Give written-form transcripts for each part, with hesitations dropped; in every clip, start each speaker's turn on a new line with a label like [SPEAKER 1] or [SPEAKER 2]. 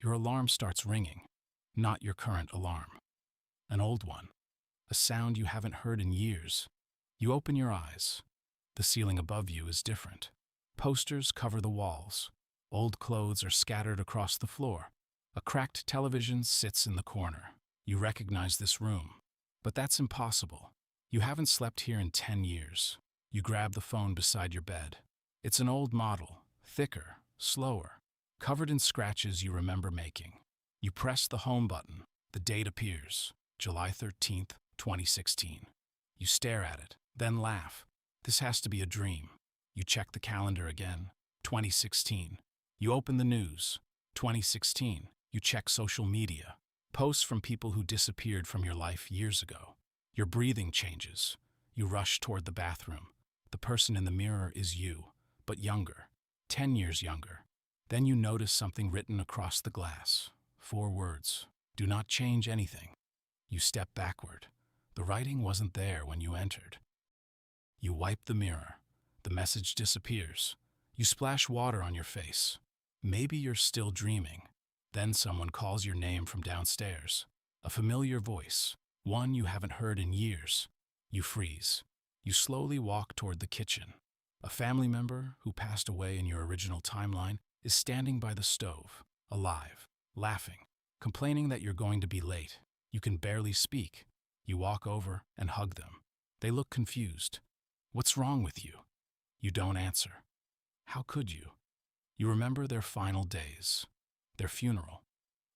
[SPEAKER 1] Your alarm starts ringing, not your current alarm. An old one, a sound you haven't heard in years. You open your eyes. The ceiling above you is different. Posters cover the walls. Old clothes are scattered across the floor. A cracked television sits in the corner. You recognize this room. But that's impossible. You haven't slept here in 10 years. You grab the phone beside your bed. It's an old model, thicker, slower, covered in scratches you remember making. You press the home button. The date appears, July 13th, 2016. You stare at it, then laugh. This has to be a dream. You check the calendar again, 2016. You open the news, 2016. You check social media, posts from people who disappeared from your life years ago. Your breathing changes. You rush toward the bathroom. The person in the mirror is you, but younger, 10 years younger. Then you notice something written across the glass. 4 words. Do not change anything. You step backward. The writing wasn't there when you entered. You wipe the mirror. The message disappears. You splash water on your face. Maybe you're still dreaming. Then someone calls your name from downstairs. A familiar voice, one you haven't heard in years. You freeze. You slowly walk toward the kitchen. A family member who passed away in your original timeline is standing by the stove, alive, laughing, complaining that you're going to be late. You can barely speak. You walk over and hug them. They look confused. What's wrong with you? You don't answer. How could you? You remember their final days, their funeral,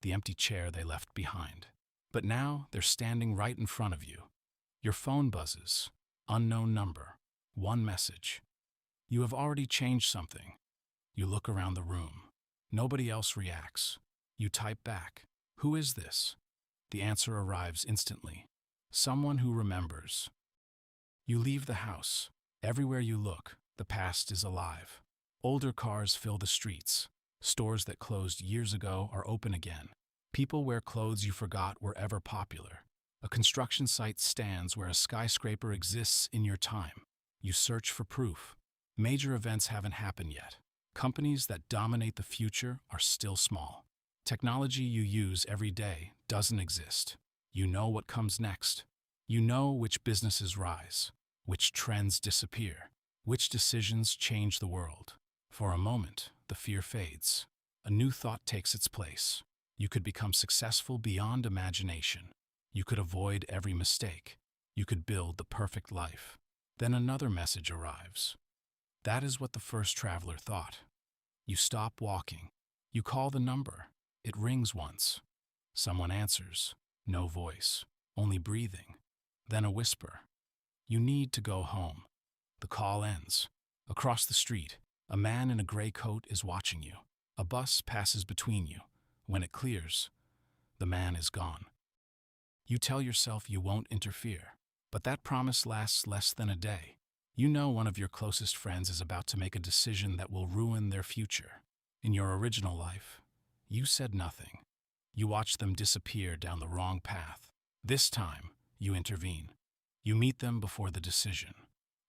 [SPEAKER 1] the empty chair they left behind. But now they're standing right in front of you. Your phone buzzes. Unknown number. One message. You have already changed something. You look around the room. Nobody else reacts. You type back. Who is this? The answer arrives instantly. Someone who remembers. You leave the house. Everywhere you look, the past is alive. Older cars fill the streets. Stores that closed years ago are open again. People wear clothes you forgot were ever popular. A construction site stands where a skyscraper exists in your time. You search for proof. Major events haven't happened yet. Companies that dominate the future are still small. Technology you use every day doesn't exist. You know what comes next. You know which businesses rise, which trends disappear, which decisions change the world. For a moment, the fear fades. A new thought takes its place. You could become successful beyond imagination. You could avoid every mistake. You could build the perfect life. Then another message arrives. That is what the first traveler thought. You stop walking. You call the number. It rings once. Someone answers. No voice, only breathing. Then a whisper. You need to go home. The call ends. Across the street, a man in a gray coat is watching you. A bus passes between you. When it clears, the man is gone. You tell yourself you won't interfere, but that promise lasts less than a day. You know one of your closest friends is about to make a decision that will ruin their future. In your original life, you said nothing. You watched them disappear down the wrong path. This time, you intervene. You meet them before the decision.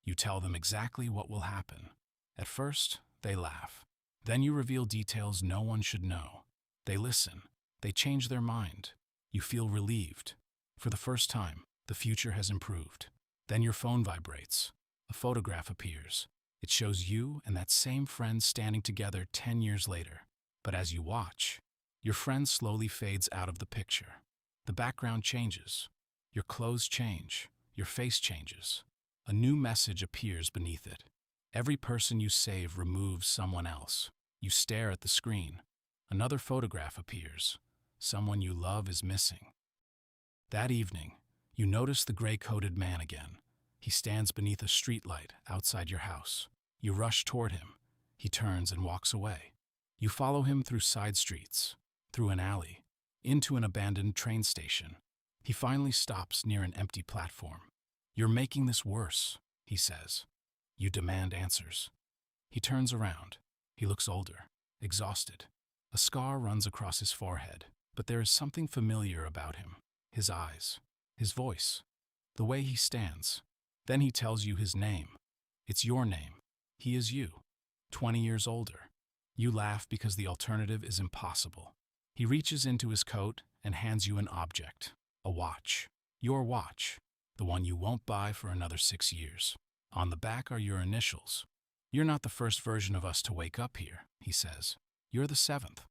[SPEAKER 1] You tell them exactly what will happen. At first, they laugh. Then you reveal details no one should know. They listen. They change their mind. You feel relieved. For the first time, the future has improved. Then your phone vibrates. A photograph appears. It shows you and that same friend standing together 10 years later. But as you watch, your friend slowly fades out of the picture. The background changes. Your clothes change. Your face changes. A new message appears beneath it. Every person you save removes someone else. You stare at the screen. Another photograph appears. Someone you love is missing. That evening, you notice the gray-coated man again. He stands beneath a streetlight outside your house. You rush toward him. He turns and walks away. You follow him through side streets, through an alley, into an abandoned train station. He finally stops near an empty platform. You're making this worse, he says. You demand answers. He turns around. He looks older, exhausted. A scar runs across his forehead, but there is something familiar about him. His eyes, his voice, the way he stands. Then he tells you his name. It's your name. He is you, 20 years older. You laugh because the alternative is impossible. He reaches into his coat and hands you an object, a watch. Your watch, the one you won't buy for another 6 years. On the back are your initials. You're not the first version of us to wake up here, he says. You're the 7th.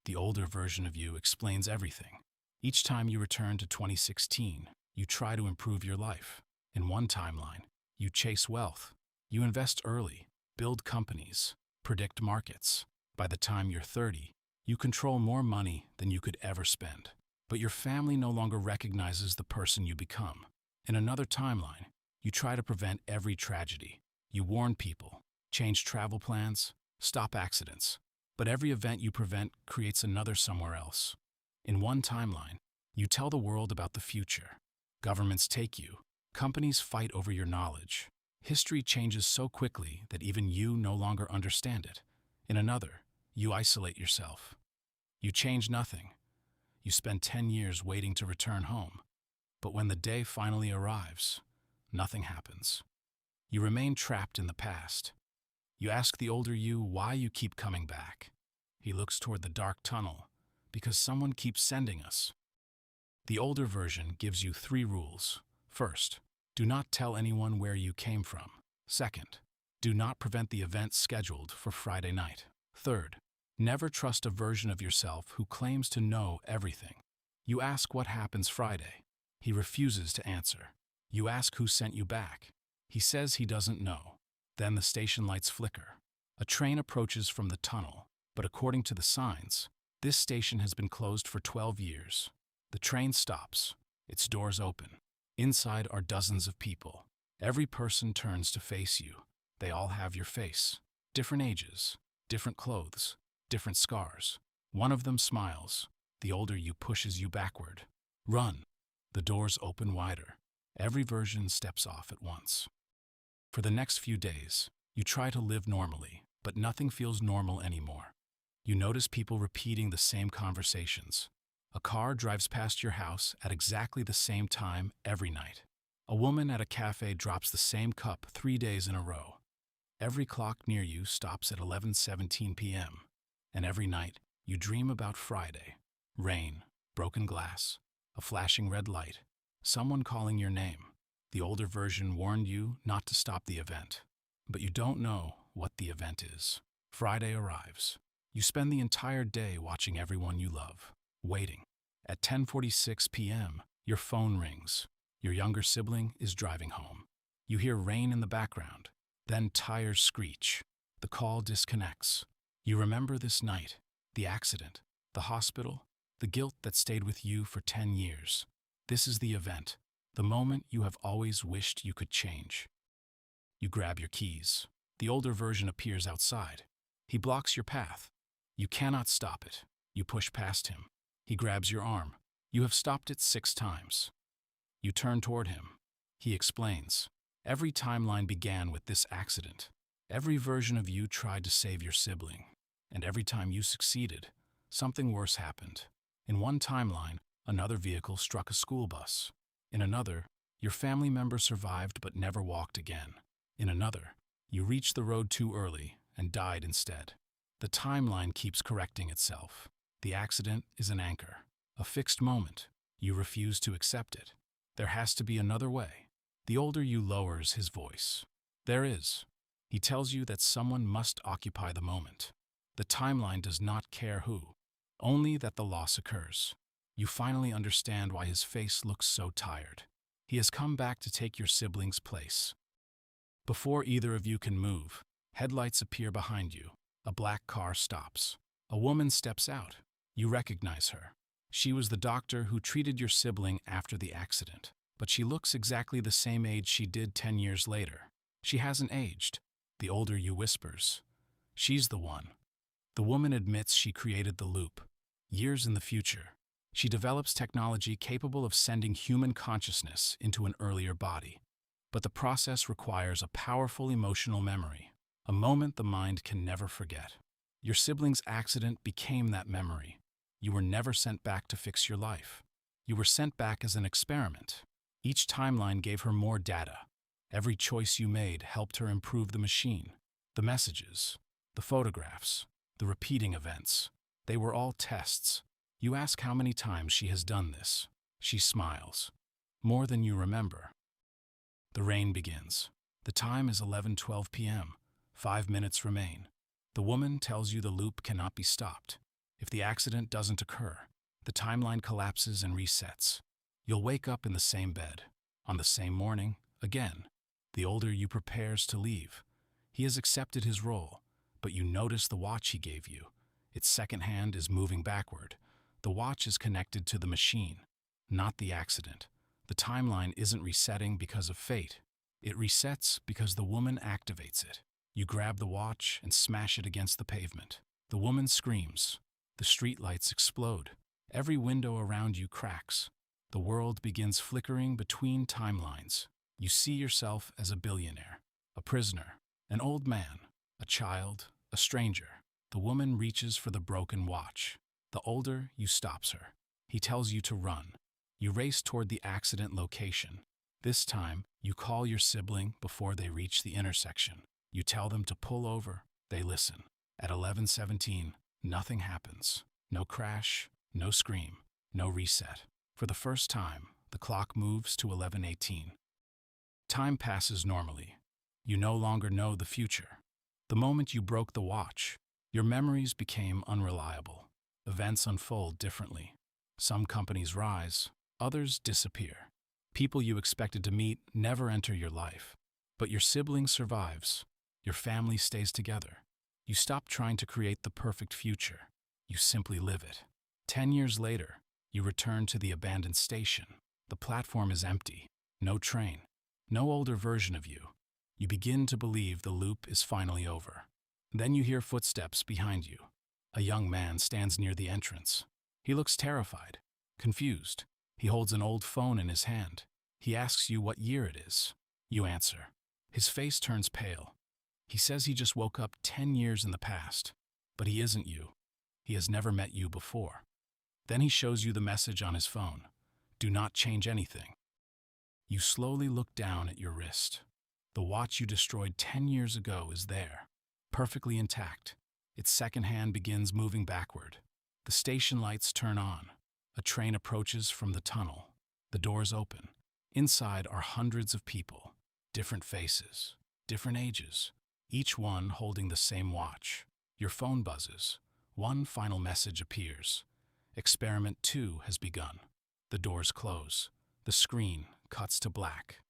[SPEAKER 1] The older version of you explains everything. Each time you return to 2016, you try to improve your life. In one timeline, you chase wealth. You invest early, build companies, predict markets. By the time you're 30, you control more money than you could ever spend. But your family no longer recognizes the person you become. In another timeline, you try to prevent every tragedy. You warn people, change travel plans, stop accidents. But every event you prevent creates another somewhere else. In one timeline, you tell the world about the future. Governments take you. Companies fight over your knowledge. History changes so quickly that even you no longer understand it. In another, you isolate yourself. You change nothing. You spend 10 years waiting to return home. But when the day finally arrives, nothing happens. You remain trapped in the past. You ask the older you why you keep coming back. He looks toward the dark tunnel, because someone keeps sending us. The older version gives you 3 rules. First, do not tell anyone where you came from. Second, do not prevent the event scheduled for Friday night. Third, never trust a version of yourself who claims to know everything. You ask what happens Friday. He refuses to answer. You ask who sent you back. He says he doesn't know. Then the station lights flicker. A train approaches from the tunnel, but according to the signs, this station has been closed for 12 years. The train stops. Its doors open. Inside are dozens of people. Every person turns to face you. They all have your face. Different ages, different clothes, different scars. One of them smiles. The older you pushes you backward. Run. The doors open wider. Every version steps off at once. For the next few days, you try to live normally, but nothing feels normal anymore. You notice people repeating the same conversations. A car drives past your house at exactly the same time every night. A woman at a cafe drops the same cup 3 days in a row. Every clock near you stops at 11:17 p.m. And every night, you dream about Friday. Rain, broken glass, a flashing red light, someone calling your name. The older version warned you not to stop the event. But you don't know what the event is. Friday arrives. You spend the entire day watching everyone you love, waiting. At 10:46 p.m., your phone rings. Your younger sibling is driving home. You hear rain in the background, then tires screech. The call disconnects. You remember this night, the accident, the hospital, the guilt that stayed with you for 10 years. This is the event, the moment you have always wished you could change. You grab your keys. The older version appears outside. He blocks your path. You cannot stop it. You push past him. He grabs your arm. You have stopped it 6 times. You turn toward him. He explains. Every timeline began with this accident. Every version of you tried to save your sibling. And every time you succeeded, something worse happened. In one timeline, another vehicle struck a school bus. In another, your family member survived but never walked again. In another, you reached the road too early and died instead. The timeline keeps correcting itself. The accident is an anchor, a fixed moment. You refuse to accept it. There has to be another way. The older you lowers his voice. There is. He tells you that someone must occupy the moment. The timeline does not care who, only that the loss occurs. You finally understand why his face looks so tired. He has come back to take your sibling's place. Before either of you can move, headlights appear behind you. A black car stops. A woman steps out. You recognize her. She was the doctor who treated your sibling after the accident, but she looks exactly the same age she did 10 years later. She hasn't aged. The older you whispers. She's the one. The woman admits she created the loop. Years in the future, she develops technology capable of sending human consciousness into an earlier body. But the process requires a powerful emotional memory, a moment the mind can never forget. Your sibling's accident became that memory. You were never sent back to fix your life. You were sent back as an experiment. Each timeline gave her more data. Every choice you made helped her improve the machine. The messages, the photographs, the repeating events. They were all tests. You ask how many times she has done this. She smiles. More than you remember. The rain begins. The time is 11:12 p.m. 5 minutes remain. The woman tells you the loop cannot be stopped. If the accident doesn't occur, the timeline collapses and resets. You'll wake up in the same bed, on the same morning, again. The older you prepares to leave. He has accepted his role, but you notice the watch he gave you. Its second hand is moving backward. The watch is connected to the machine, not the accident. The timeline isn't resetting because of fate. It resets because the woman activates it. You grab the watch and smash it against the pavement. The woman screams. The streetlights explode. Every window around you cracks. The world begins flickering between timelines. You see yourself as a billionaire, a prisoner, an old man, a child, a stranger. The woman reaches for the broken watch. The older you stops her. He tells you to run. You race toward the accident location. This time, you call your sibling before they reach the intersection. You tell them to pull over. They listen. At 11:17, nothing happens. No crash, no scream, no reset. For the first time, the clock moves to 11:18. Time passes normally. You no longer know the future. The moment you broke the watch, your memories became unreliable. Events unfold differently. Some companies rise, others disappear. People you expected to meet never enter your life. But your sibling survives. Your family stays together. You stop trying to create the perfect future. You simply live it. 10 years later, you return to the abandoned station. The platform is empty. No train. No older version of you. You begin to believe the loop is finally over. Then you hear footsteps behind you. A young man stands near the entrance. He looks terrified, confused. He holds an old phone in his hand. He asks you what year it is. You answer. His face turns pale. He says he just woke up 10 years in the past. But he isn't you. He has never met you before. Then he shows you the message on his phone. Do not change anything. You slowly look down at your wrist. The watch you destroyed 10 years ago is there, perfectly intact. Its second hand begins moving backward. The station lights turn on. A train approaches from the tunnel. The doors open. Inside are hundreds of people, different faces, different ages, each one holding the same watch. Your phone buzzes. One final message appears. Experiment 2 has begun. The doors close. The screen cuts to black.